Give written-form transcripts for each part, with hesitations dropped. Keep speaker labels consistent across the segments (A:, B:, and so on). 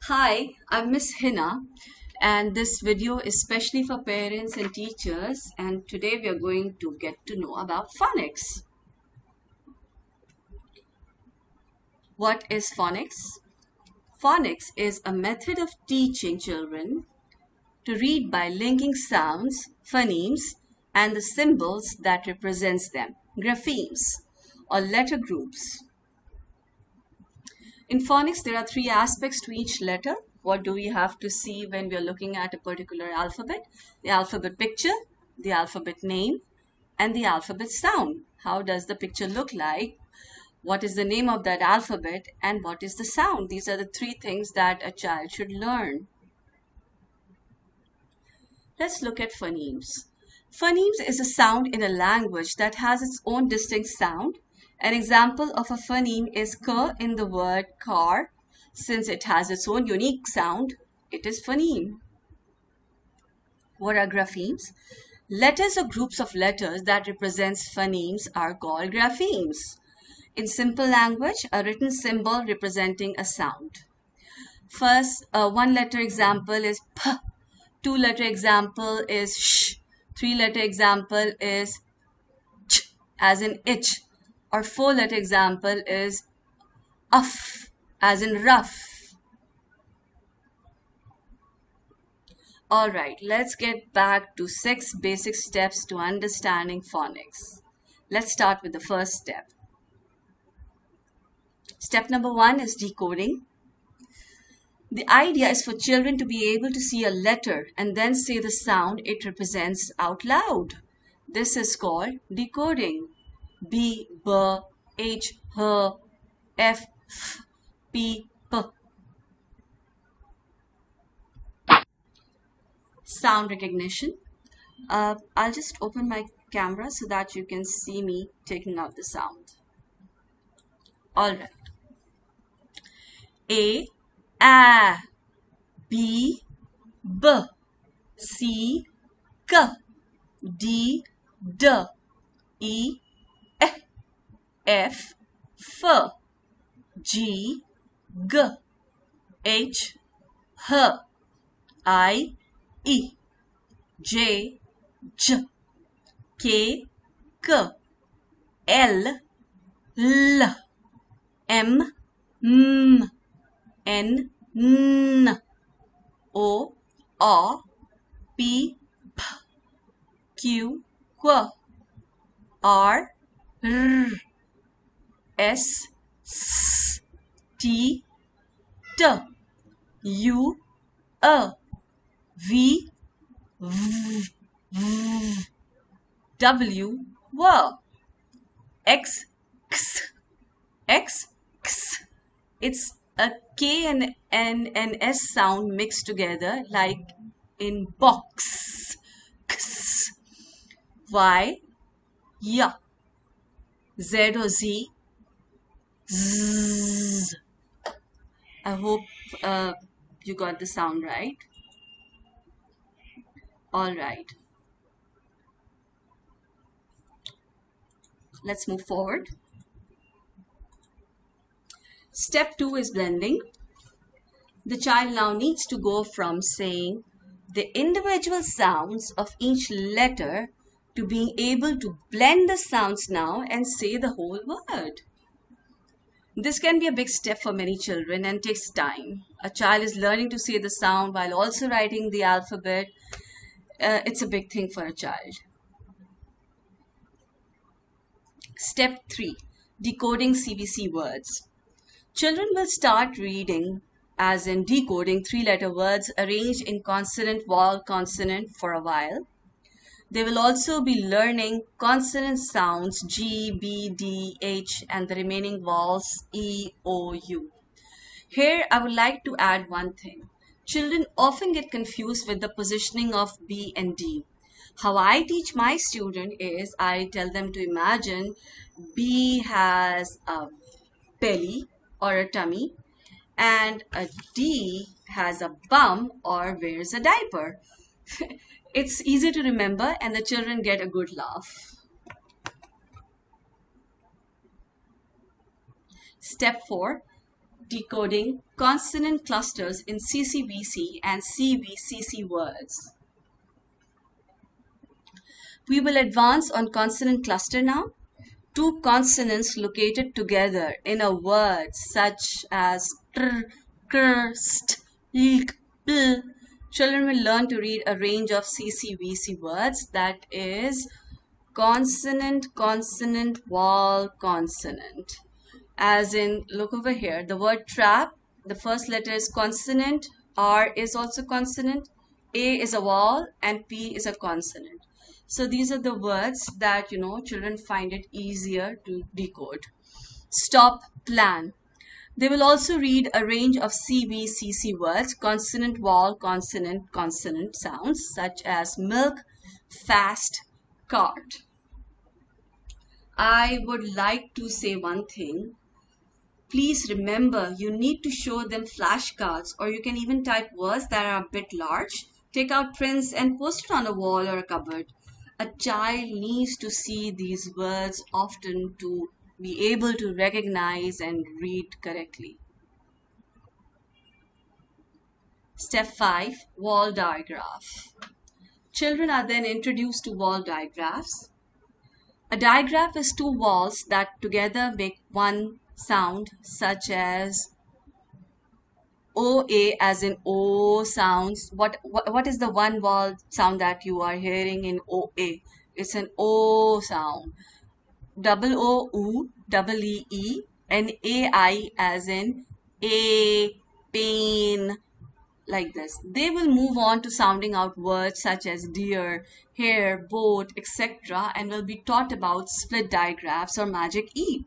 A: Hi, I'm Miss Hina, and this video is specially for parents and teachers. And today we are going to get to know about phonics. What is phonics? Phonics is a method of teaching children to read by linking sounds, phonemes, and the symbols that represents them, graphemes, or letter groups. In phonics, there are three aspects to each letter. What do we have to see when we are looking at a particular alphabet? The alphabet picture, the alphabet name, and the alphabet sound. How does the picture look like? What is the name of that alphabet? And what is the sound? These are the three things that a child should learn. Let's look at phonemes. Phonemes is a sound in a language that has its own distinct sound. An example of a phoneme is k in the word car. Since it has its own unique sound, it is phoneme. What are graphemes? Letters or groups of letters that represents phonemes are called graphemes. In simple language, a written symbol representing a sound. First, one letter example is p. Two letter example is sh. Three letter example is ch, as in itch. Or four letter example is uff, as in rough. Alright, let's get back to 6 basic steps to understanding phonics. Let's start with the first step. Step number 1 is decoding. The idea is for children to be able to see a letter and then say the sound it represents out loud. This is called decoding. B, B, H, H, F, F, P, P. Sound recognition. I'll just open my camera so that you can see me taking out the sound. Alright. A, B, B, C, K, D, D, E, F, F, G, G, H, H, I, E, J, J, K, K, L, L, M, M, N, N, O, R, P, P, Q, Q, R, R, S, S, T, T, U, V, V, V, W, W, X, X, X, X. It's a K and an S sound mixed together like in box. X. Y, Y. Z or Z, Z. I hope you got the sound right. All right. Let's move forward. Step 2 is blending. The child now needs to go from saying the individual sounds of each letter to being able to blend the sounds now and say the whole word. This can be a big step for many children and takes time. A child is learning to say the sound while also writing the alphabet. It's a big thing for a child. Step 3, decoding CVC words. Children will start reading, as in decoding, 3-letter words arranged in consonant, vowel, consonant for a while. They will also be learning consonant sounds G, B, D, H and the remaining vowels E, O, U. Here I would like to add one thing. Children often get confused with the positioning of B and D. How I teach my student is I tell them to imagine B has a belly or a tummy and a D has a bum or wears a diaper. It's easy to remember and the children get a good laugh. Step 4, decoding consonant clusters in CCVC and CVCC words. We will advance on consonant cluster now. Two consonants located together in a word such as tr, kr, st, lk, l. Children will learn to read a range of CCVC words, that is consonant, consonant, vowel, consonant. As in, look over here, the word trap, the first letter is consonant, R is also consonant, A is a vowel, and P is a consonant. So these are the words that, children find it easier to decode. Stop, plan. They will also read a range of CVCC words, consonant, vowel, consonant, consonant sounds, such as milk, fast, cart. I would like to say one thing. Please remember, you need to show them flashcards, or you can even type words that are a bit large. Take out prints and post it on a wall or a cupboard. A child needs to see these words often to be able to recognize and read correctly. Step 5, wall digraph. Children are then introduced to wall digraphs. A digraph is two walls that together make one sound, such as OA, as in O sounds. What is the one vowel sound that you are hearing in OA? It's an O sound. Double O, oo, double E, E, and AI as in A, pain, like this. They will move on to sounding out words such as deer, hare, boat, etc., and will be taught about split digraphs or magic E.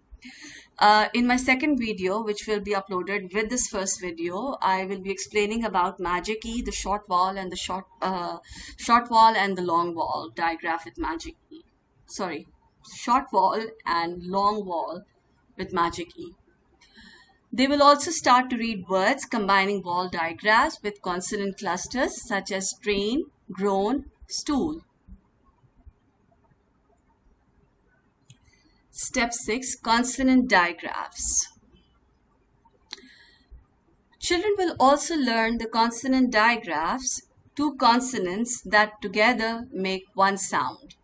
A: In my second video, which will be uploaded with this first video, I will be explaining about magic E, the short vowel and the short vowel and the long vowel digraph with magic E. Sorry, short vowel and long vowel with magic E. They will also start to read words combining vowel digraphs with consonant clusters such as train, groan, stool. Step 6, consonant digraphs. Children will also learn the consonant digraphs, two consonants that together make one sound,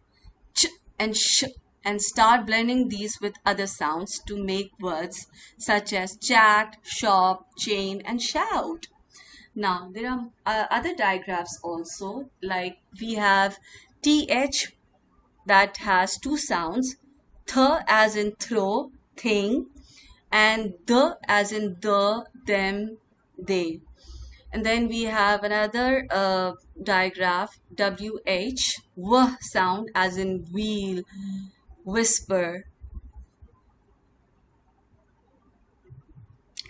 A: ch and sh, and start blending these with other sounds to make words such as chat, shop, chain, and shout. Now, there are other digraphs also, like we have TH that has two sounds, th as in throw, thing, and the as in the, them, they. And then we have another digraph, WH, w sound as in wheel, whisper.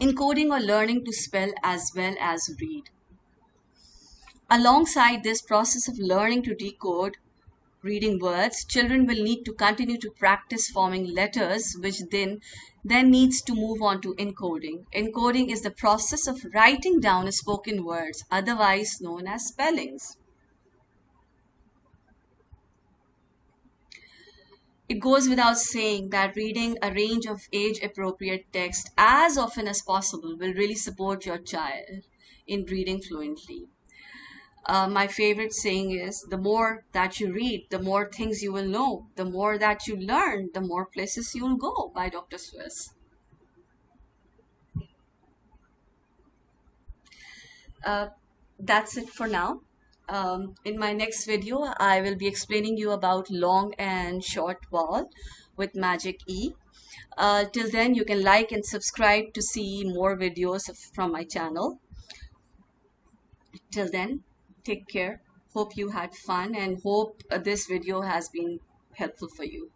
A: Encoding or learning to spell as well as read. Alongside this process of learning to decode reading words, children will need to continue to practice forming letters, which then needs to move on to encoding. Encoding is the process of writing down spoken words, otherwise known as spellings. It goes without saying that reading a range of age-appropriate text as often as possible will really support your child in reading fluently. My favorite saying is, the more that you read, the more things you will know. The more that you learn, the more places you will go, by Dr. Swiss. That's it for now. In my next video, I will be explaining you about long and short vowel with magic E. Till then, you can like and subscribe to see more videos from my channel. Till then, take care. Hope you had fun and hope this video has been helpful for you.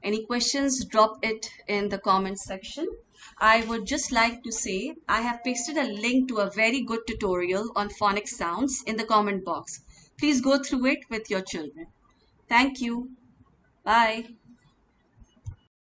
A: Any questions, drop it in the comment section. I would just like to say I have pasted a link to a very good tutorial on phonics sounds in the comment box. Please go through it with your children. Thank you. Bye.